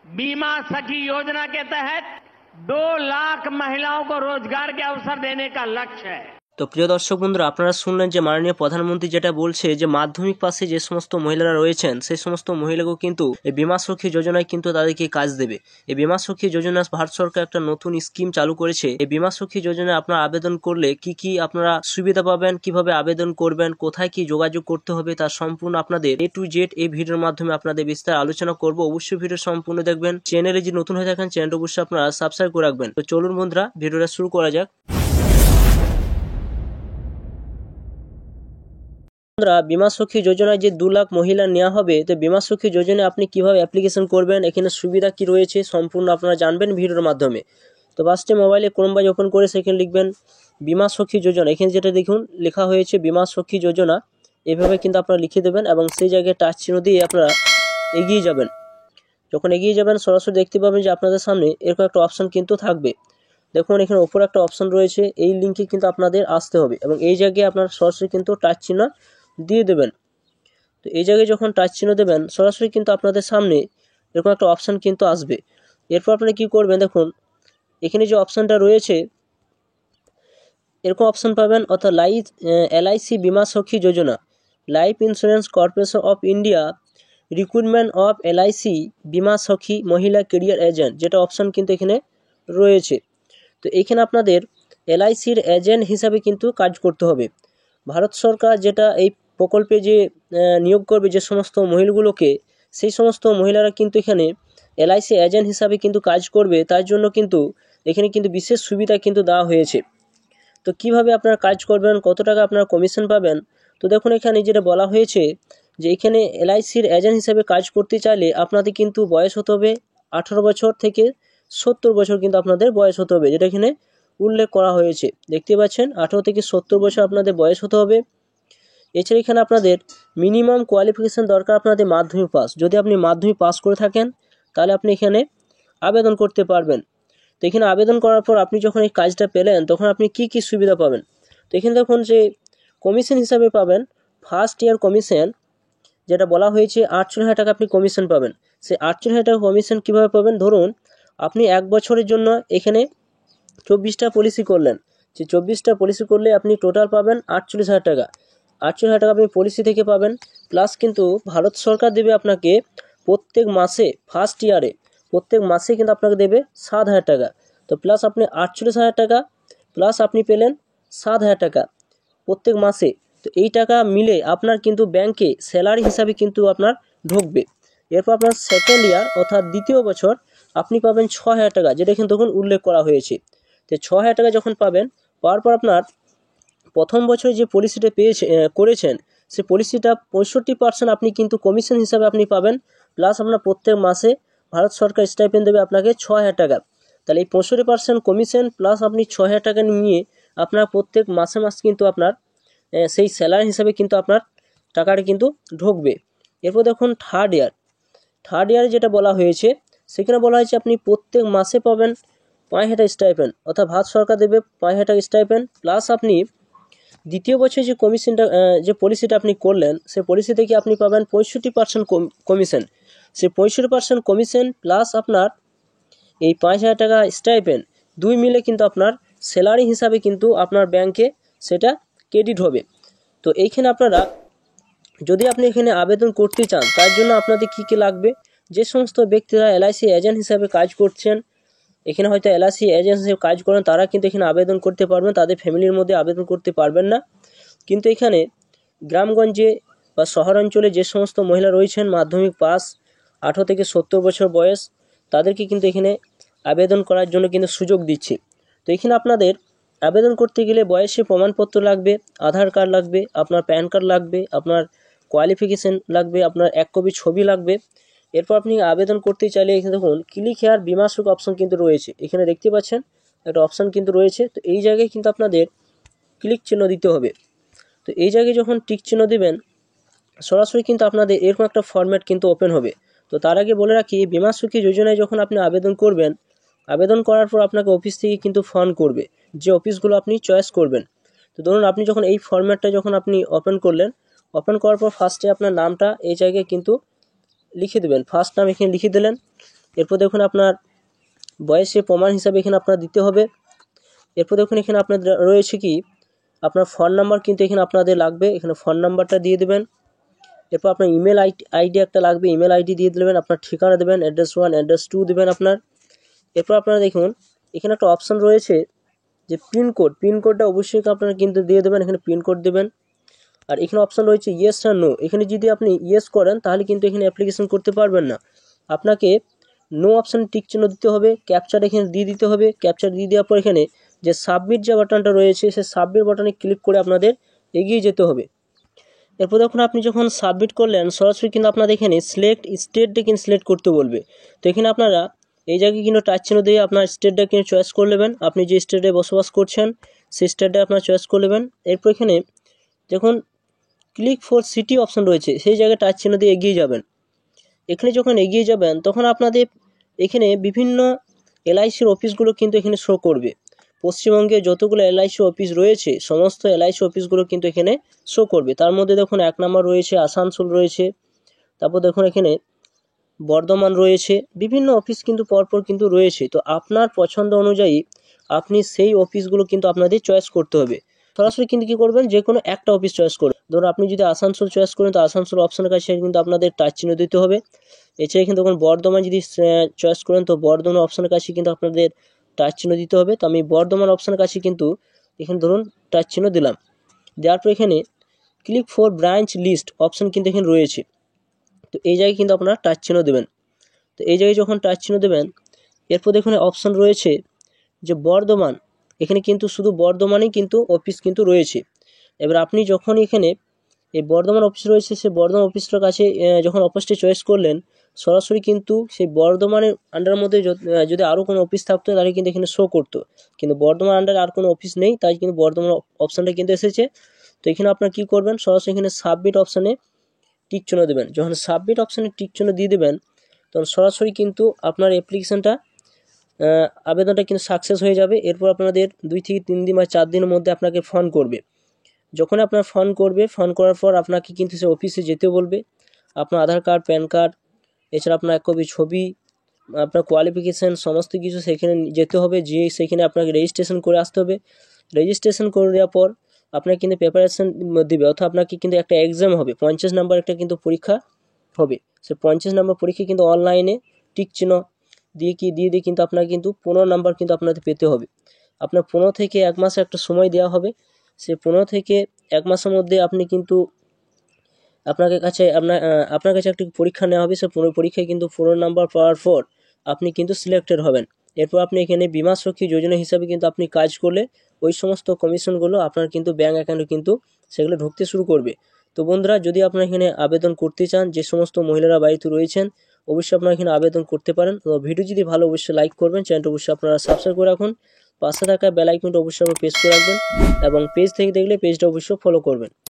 बीमा सखी योजना के तहत 2 लाख महिलाओं को रोजगार के अवसर देने का लक्ष्य है। তো প্রিয় দর্শক বন্ধুরা, আপনারা শুনলেন যে মাননীয় প্রধানমন্ত্রী যেটা বলছে যে মাধ্যমিক পাশে যে সমস্ত মহিলারা রয়েছেন সেই সমস্ত মহিলাকেও কিন্তু এই বীমা সখী যোজনায় কিন্তু তাদেরকে কাজ দেবে। এই বীমা সখী যোজনা ভারত সরকার একটা নতুন স্কিম চালু করেছে। এই বীমা সখী যোজনায় আপনারা আবেদন করলে কি কি আপনারা সুবিধা পাবেন, কিভাবে আবেদন করবেন, কোথায় কি যোগাযোগ করতে হবে, তার সম্পূর্ণ আপনাদের A to Z এই ভিডিওর মাধ্যমে আপনাদের বিস্তার আলোচনা করব। অবশ্যই ভিডিও সম্পূর্ণ দেখবেন। চ্যানেলে যদি নতুন হয়ে থাকেন চ্যানেলটা অবশ্যই আপনারা সাবস্ক্রাইব করে রাখবেন। তো চলুন বন্ধুরা, ভিডিওটা শুরু করা যাক। বীমা সখী যোজনায় যে 2 লাখ মহিলা নেওয়া হবে, তো বীমা সখী যোজনায় আপনি কিভাবে অ্যাপ্লিকেশন করবেন, এখানে সুবিধা কি রয়েছে সম্পূর্ণ আপনারা জানবেন ভিডিওর মাধ্যমে। তো ফার্স্টে মোবাইলে ক্রোম ব্রাউজার ওপেন করে সেখানে লিখবেন বীমা সখী যোজনা। এখানে যেটা দেখুন লেখা হয়েছে বীমা সখী যোজনা, এভাবে কিন্তু আপনারা লিখে দেবেন এবং সেই জায়গায় টাচ চিহ্ন দিয়ে আপনারা এগিয়ে যাবেন। যখন এগিয়ে যাবেন সরাসরি দেখতে পাবেন যে আপনাদের সামনে এরকম একটা অপশন কিন্তু থাকবে। দেখুন এখানে ওপরে একটা অপশন রয়েছে, এই লিঙ্কে কিন্তু আপনাদের আসতে হবে এবং এই জায়গায় আপনারা সরাসরি কিন্তু টাচ চিহ্ন দিয়ে দেবেন। তো এই জায়গায় যখন টাচ চিহ্ন দেবেন সরাসরি কিন্তু আপনাদের সামনে এরকম একটা অপশান কিন্তু আসবে। এরপর আপনি কি করবেন, দেখুন এখানে যে অপশানটা রয়েছে এরকম অপশান পাবেন, অর্থাৎ LIC Bima Sakhi Yojana, life insurance corporation of India recruitment of LIC Bima সখী মহিলা কেরিয়ার এজেন্ট, যেটা অপশান কিন্তু এখানে রয়েছে। তো এখানে আপনাদের LICর এজেন্ট হিসাবে কিন্তু কাজ করতে হবে। ভারত সরকার যেটা এই প্রকল্পে যে নিয়োগ করবে যে সমস্ত মহিলাগুলোকে, সেই সমস্ত মহিলারা কিন্তু এখানে LIC এজেন্ট হিসাবে কিন্তু কাজ করবে। তার জন্য কিন্তু এখানে কিন্তু বিশেষ সুবিধা কিন্তু দেওয়া হয়েছে। তো কিভাবে আপনারা কাজ করবেন, কত টাকা আপনারা কমিশন পাবেন, তো দেখুন এখানে যেটা বলা হয়েছে যে এখানে LICর এজেন্ট হিসাবে কাজ করতে চাইলে আপনাদের কিন্তু বয়স হতে হবে 18 বছর থেকে 70 বছর কিন্তু আপনাদের বয়স হতে হবে, যেটা এখানে উল্লেখ করা হয়েছে। দেখতে পাচ্ছেন 18 থেকে 70 বছর আপনাদের বয়স হতে হবে। এছাড়া এখানে আপনাদের মিনিমাম কোয়ালিফিকেশান দরকার আপনাদের মাধ্যমিক পাস। যদি আপনি মাধ্যমিক পাস করে থাকেন তাহলে আপনি এখানে আবেদন করতে পারবেন। তো এখানে আবেদন করার পর আপনি যখন এই কাজটা পেলেন তখন আপনি কি কি সুবিধা পাবেন, তো এখানে দেখুন যে কমিশন হিসাবে পাবেন ফার্স্ট ইয়ার কমিশন, যেটা বলা হয়েছে 48,000 টাকা আপনি কমিশন পাবেন। সেই 48,000 টাকা কমিশন কীভাবে পাবেন, ধরুন আপনি 1 বছরের জন্য এখানে 24টা পলিসি করলেন, যে 24টা পলিসি করলে আপনি টোটাল পাবেন 48,000 টাকা। 48,000 টাকা আপনি পলিসি থেকে পাবেন, প্লাস কিন্তু ভারত সরকার দেবে আপনাকে প্রত্যেক মাসে, ফার্স্ট ইয়ারে প্রত্যেক মাসে কিন্তু আপনাকে দেবে 7,000 টাকা। তো প্লাস আপনি 48,000 টাকা প্লাস আপনি পেলেন 7,000 টাকা প্রত্যেক মাসে। তো এই টাকা মিলে আপনার কিন্তু ব্যাংকে স্যালারি হিসাবে কিন্তু আপনার ঢুকবে। এরপর আপনার সেকেন্ড ইয়ার অর্থাৎ দ্বিতীয় বছর আপনি পাবেন 6,000 টাকা, যেটা কিন্তু তখন উল্লেখ করা হয়েছে। তো 6,000 টাকা যখন পাবেন, পাওয়ার পর আপনার প্রথম বছরে যে পলিসিটা করেছেন সেই পলিসিটা 65% আপনি কিন্তু কমিশন হিসাবে আপনি পাবেন, প্লাস আপনার প্রত্যেক মাসে ভারত সরকার স্টাইপেন্ড দেবে আপনাকে 6,000 টাকা। তাহলে এই 65% কমিশন প্লাস আপনি 6,000 টাকা নিয়ে আপনার প্রত্যেক মাসে কিন্তু আপনার সেই স্যালারি হিসাবে কিন্তু আপনার টাকাটা কিন্তু ঢুকবে। এরপর দেখুন থার্ড ইয়ারে যেটা বলা হয়েছে সেখানে বলা হয়েছে আপনি প্রত্যেক মাসে পাবেন 5,000 টাকা স্টাইপেন্ড, অর্থাৎ ভারত সরকার দেবে 5,000 টাকা স্টাইপেন্ড, প্লাস আপনি দ্বিতীয় বছরে যে কমিশনটা যে পলিসিটা আপনি করলেন সেই পলিসি থেকে আপনি পাবেন 65% কমিশন। সেই 65% কমিশন প্লাস আপনার এই 5,000 টাকা স্টাইপেন্ড দুই মিলে কিন্তু আপনার স্যালারি হিসাবে কিন্তু আপনার ব্যাংকে সেটা ক্রেডিট হবে। তো এইখানে আপনারা যদি আপনি এখানে আবেদন করতে চান তার জন্য আপনাদের কী কী লাগবে, যে সমস্ত ব্যক্তিরা LIC এজেন্ট হিসাবে কাজ করছেন, এখানে হয়তো LIC এজেন্ট হিসেবে কাজ করেন, তারা কিন্তু এখানে আবেদন করতে পারবেন, তাদের ফ্যামিলির মধ্যে আবেদন করতে পারবেন না। কিন্তু এখানে গ্রামগঞ্জে বা শহরাঞ্চলে যে সমস্ত মহিলা রয়েছেন মাধ্যমিক পাস 18 থেকে 70 বছর বয়স, তাদেরকে কিন্তু এখানে আবেদন করার জন্য কিন্তু সুযোগ দিচ্ছে। তো এখানে আপনাদের আবেদন করতে গেলে বয়সের প্রমাণপত্র লাগবে, আধার কার্ড লাগবে, আপনার প্যান কার্ড লাগবে, আপনার কোয়ালিফিকেশান লাগবে, আপনার 1 কপি ছবি লাগবে। এরপর আপনি আবেদন করতে চাইলে এখানে দেখুন ক্লিক হেয়ার বীমা সখী অপশন কিন্তু রয়েছে, এখানে দেখতে পাচ্ছেন একটা অপশান কিন্তু রয়েছে। তো এই জায়গায় কিন্তু আপনাদের ক্লিক চিহ্ন দিতে হবে। তো এই জায়গায় যখন টিক চিহ্ন দেবেন সরাসরি কিন্তু আপনাদের এরকম একটা ফরম্যাট কিন্তু ওপেন হবে। তো তার আগে বলে রাখি, বীমা সখী যোজনায় যখন আপনি আবেদন করবেন, আবেদন করার পর আপনাকে অফিস থেকে কিন্তু ফোন করবে, যে অফিসগুলো আপনি চয়েস করবেন। তো ধরুন আপনি যখন এই ফরম্যাটটা যখন আপনি ওপেন করলেন, ওপেন করার পর ফার্স্টে আপনার নামটা এই জায়গায় কিন্তু লিখে দেবেন, ফার্স্ট নাম এখানে লিখে দিলেন, এরপর দেখুন আপনার বয়সের প্রমাণ হিসাবে এখানে আপনার দিতে হবে। এরপর দেখুন এখানে আপনাদের রয়েছে কি আপনার ফোন নাম্বার কিন্তু এখানে আপনাদের লাগবে, এখানে ফোন নাম্বারটা দিয়ে দেবেন। এরপর আপনার ইমেল আইডি একটা লাগবে, ইমেল আইডি দিয়ে দেবেন, আপনার ঠিকানা দেবেন, অ্যাড্রেস 1 অ্যাড্রেস 2 দেবেন আপনার। এরপর আপনারা দেখুন এখানে একটা অপশান রয়েছে যে পিনকোডটা অবশ্যই আপনারা কিন্তু দিয়ে দেবেন, এখানে পিনকোড দেবেন। আর এখানে অপশান রয়েছে ইয়েস আর নো, এখানে যদি আপনি ইয়েস করেন তাহলে কিন্তু এখানে অ্যাপ্লিকেশন করতে পারবেন না, আপনাকে নো অপশান টিক চিহ্ন দিতে হবে, ক্যাপচার এখানে দিয়ে দিতে হবে। ক্যাপচার দিয়ে দেওয়ার পর এখানে যে সাবমিট যে বাটনটা রয়েছে সেই সাবমিট বাটনে ক্লিক করে আপনাদের এগিয়ে যেতে হবে। এরপর দেখুন আপনি যখন সাবমিট করলেন সরাসরি কিন্তু আপনাদের এখানে সিলেক্ট স্টেটটা কিন্তু সিলেক্ট করতে বলবে। তো এখানে আপনারা এই জায়গায় কিন্তু টাচ চিহ্ন দিয়ে আপনার স্টেটটা কিন্তু চয়েস করে নেবেন, আপনি যে স্টেটে বসবাস করছেন সেই স্টেটটা আপনার চয়েস করে নেবেন। এরপর এখানে যখন ক্লিক ফর সিটি অপশান রয়েছে সেই জায়গায় টাচ চিহ্ন দিয়ে এগিয়ে যাবেন। এখানে যখন এগিয়ে যাবেন তখন আপনাদের এখানে বিভিন্ন এলআইসির অফিসগুলো কিন্তু এখানে শো করবে। পশ্চিমবঙ্গে যতগুলো এলআইসি অফিস রয়েছে সমস্ত এলআইসি অফিসগুলো কিন্তু এখানে শো করবে। তার মধ্যে দেখুন 1 নম্বর রয়েছে আসানসোল রয়েছে, তারপর দেখুন এখানে বর্ধমান রয়েছে, বিভিন্ন অফিস কিন্তু পরপর কিন্তু রয়েছে। তো আপনার পছন্দ অনুযায়ী আপনি সেই অফিসগুলো কিন্তু আপনাদের চয়েস করতে হবে। সরাসরি কিন্তু কী করবেন, যে কোনো একটা অফিস চয়েস করবেন। ধরুন আপনি যদি আসানসোল চয়েস করেন তো আসানসোল অপশানের কাছে কিন্তু আপনাদের টাচ চিহ্ন দিতে হবে। এছাড়া কিন্তু দেখুন বর্ধমান যদি চয়েস করেন তো বর্ধমান অপশানের কাছে কিন্তু আপনাদের টাচ চিহ্ন দিতে হবে। তো আমি বর্ধমান অপশানের কাছে কিন্তু এখানে ধরুন টাচ চিহ্ন দিলাম। দেওয়ার পর এখানে click for branch list option কিন্তু এখানে রয়েছে, তো এই জায়গায় কিন্তু আপনারা টাচ চিহ্ন দেবেন। তো এই জায়গায় যখন টাচ চিহ্ন দেবেন এরপর দেখুন অপশান রয়েছে যে বর্ধমান, এখানে কিন্তু শুধু বর্ধমানেই কিন্তু অফিস কিন্তু রয়েছে। এবার আপনি যখন এখানে এই বর্ধমান অফিস রয়েছে সেই বর্ধমান অফিসটার কাছে যখন অফিসটি চয়েস করলেন সরাসরি কিন্তু সেই বর্ধমানের আন্ডারের মধ্যে যদি আরও কোনো অফিস থাকতো তাহলে কিন্তু এখানে শো করতো, কিন্তু বর্ধমান আন্ডারে আর কোনো অফিস নেই তাই কিন্তু বর্ধমান অপশানটা কিন্তু এসেছে। তো এখানে আপনার কী করবেন, সরাসরি এখানে সাবমিট অপশানে টিক চিহ্ন দেবেন। যখন সাবমিট অপশানে টিক চিহ্ন দিয়ে দেবেন তখন সরাসরি কিন্তু আপনার অ্যাপ্লিকেশানটা আবেদনটা কিন্তু সাকসেস হয়ে যাবে। এরপর আপনাদের 2 থেকে 3 দিন বা 4 দিনের মধ্যে আপনাকে ফোন করবে। যখন আপনার ফোন করবে, ফোন করার পর আপনাকে কিন্তু সে অফিসে যেতে বলবে, আপনার আধার কার্ড, প্যান কার্ড, এছাড়া আপনার 1 কপি ছবি, আপনার কোয়ালিফিকেশান সমস্ত কিছু সেখানে যেতে হবে, যেয়ে সেখানে আপনাকে রেজিস্ট্রেশন করে আসতে হবে। রেজিস্ট্রেশন করে দেওয়ার পর আপনাকে কিন্তু প্রিপারেশান দেবে, অর্থাৎ আপনাকে কিন্তু একটা এক্সাম হবে, 50 নাম্বার একটা কিন্তু পরীক্ষা হবে। সে 50 নাম্বার পরীক্ষা কিন্তু অনলাইনে টিক চিহ্ন দিয়ে কিন্তু আপনাকে কিন্তু 15 নাম্বার কিন্তু আপনাদের পেতে হবে। আপনার 15 থেকে 1 মাস একটা সময় দেওয়া হবে, সে 15 থেকে 1 মাসের মধ্যে আপনি কিন্তু আপনার কাছে একটি পরীক্ষা নেওয়া হবে। সে পরীক্ষায় কিন্তু 15 নাম্বার পাওয়ার পর আপনি কিন্তু সিলেক্টেড হবেন। এরপর আপনি এখানে বিমা সখী যোজনা হিসাবে কিন্তু আপনি কাজ করলে ওই সমস্ত কমিশনগুলো আপনার কিন্তু ব্যাঙ্ক অ্যাকাউন্টে কিন্তু সেগুলো ঢুকতে শুরু করবে। তো বন্ধুরা যদি আপনারা এখানে আবেদন করতে চান, যে সমস্ত মহিলারা বাড়িতে রয়েছেন অবশ্যই আপনারা এখানে আবেদন করতে পারেন। তো ভিডিও যদি ভালো অবশ্যই লাইক করবেন, চ্যানেলটা অবশ্যই আপনারা সাবস্ক্রাইব করে রাখুন, পাশে থাকা বেল আইকনটা অবশ্যই প্রেস করে রাখবেন এবং পেজ থেকে দেখলে পেজটা অবশ্যই ফলো করবেন।